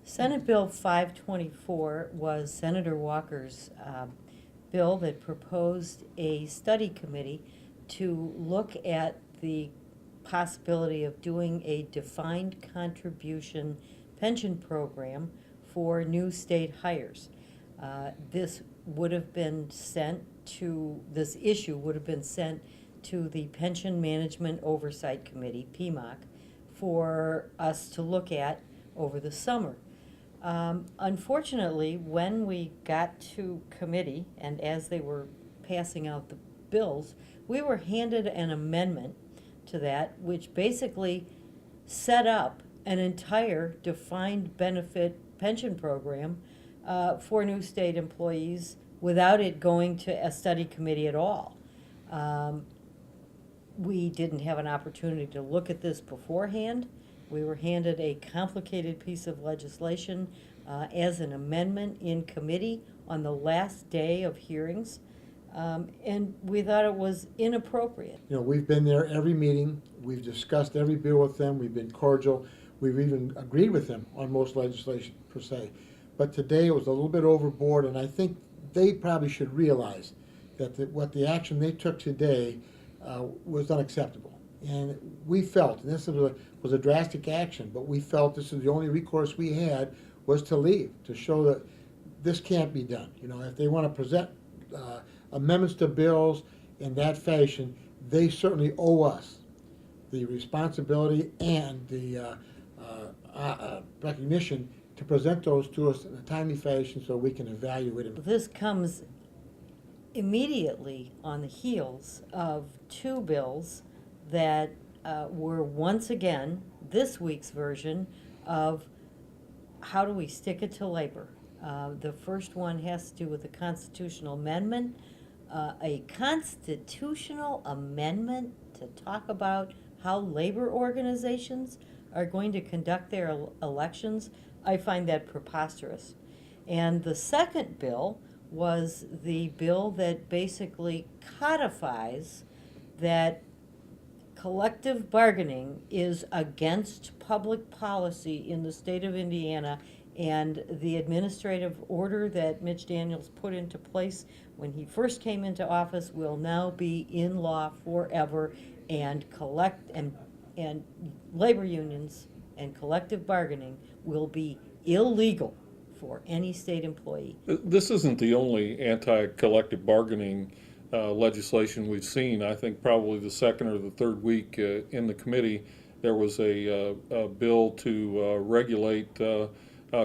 Senate Bill 524 was Senator Walker's bill that proposed a study committee to look at the possibility of doing a defined contribution pension program for new state hires. This would have been sent to, this issue would have been sent to the Pension Management Oversight Committee, PMOC, for us to look at over the summer. Unfortunately, when we got to committee and as they were passing out the bills, we were handed an amendment to that which basically set up an entire defined benefit pension program for new state employees without it going to a study committee at all. We didn't have an opportunity to look at this beforehand. We were handed a complicated piece of legislation as an amendment in committee on the last day of hearings, and we thought it was inappropriate. You know, we've been there every meeting, we've discussed every bill with them, we've been cordial, we've even agreed with them on most legislation per se. But today it was a little bit overboard, and I think they probably should realize that what the action they took today was unacceptable. And we felt, and this was a drastic action, but we felt this is the only recourse we had was to leave, to show that this can't be done. You know, if they want to present amendments to bills in that fashion, they certainly owe us the responsibility and the recognition to present those to us in a timely fashion so we can evaluate them. This comes immediately on the heels of two bills that were once again this week's version of how do we stick it to labor. The first one has to do with a constitutional amendment. A constitutional amendment to talk about how labor organizations are going to conduct their elections. I find that preposterous. And the second bill was the bill that basically codifies that collective bargaining is against public policy in the state of Indiana, and the administrative order that Mitch Daniels put into place when he first came into office will now be in law forever, and and labor unions and collective bargaining will be illegal for any state employee. This isn't the only anti-collective bargaining legislation we've seen. I think probably the second or the third week in the committee there was a bill to regulate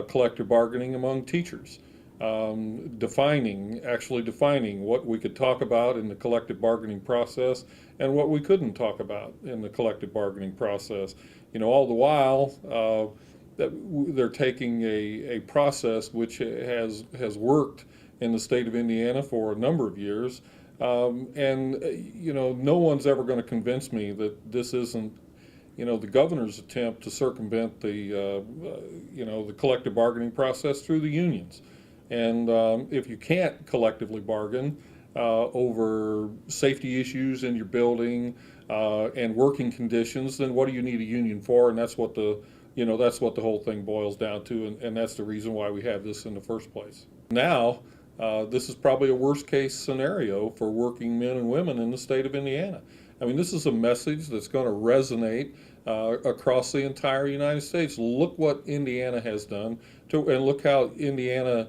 collective bargaining among teachers, actually defining what we could talk about in the collective bargaining process and what we couldn't talk about in the collective bargaining process. You know, all the while that they're taking a process which has worked in the state of Indiana for a number of years, and you know, no one's ever going to convince me that this isn't, you know, the governor's attempt to circumvent the you know, the collective bargaining process through the unions. And if you can't collectively bargain over safety issues in your building and working conditions, then what do you need a union for? And that's what the whole thing boils down to, and that's the reason why we have this in the first place. Now, this is probably a worst case scenario for working men and women in the state of Indiana. I mean, this is a message that's going to resonate across the entire United States. Look what Indiana has done, and look how Indiana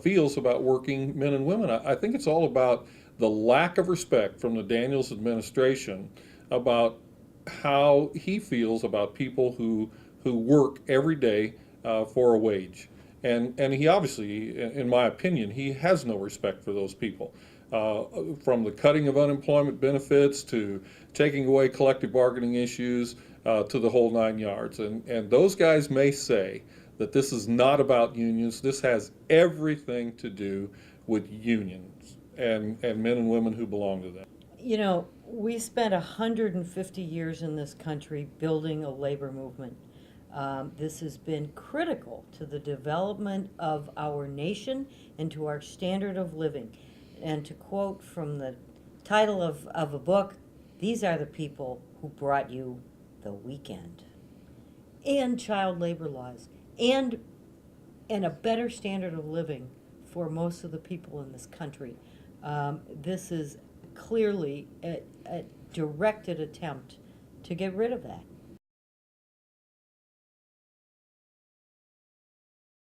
feels about working men and women. I think it's all about the lack of respect from the Daniels administration about how he feels about people who work every day for a wage. And he obviously, in my opinion, he has no respect for those people. From the cutting of unemployment benefits to taking away collective bargaining issues to the whole 9 yards. And those guys may say that this is not about unions. This has everything to do with unions and men and women who belong to them. You know, we spent 150 years in this country building a labor movement. This has been critical to the development of our nation and to our standard of living. And to quote from the title of a book, these are the people who brought you the weekend. And child labor laws. And and a better standard of living for most of the people in this country. This is clearly a directed attempt to get rid of that.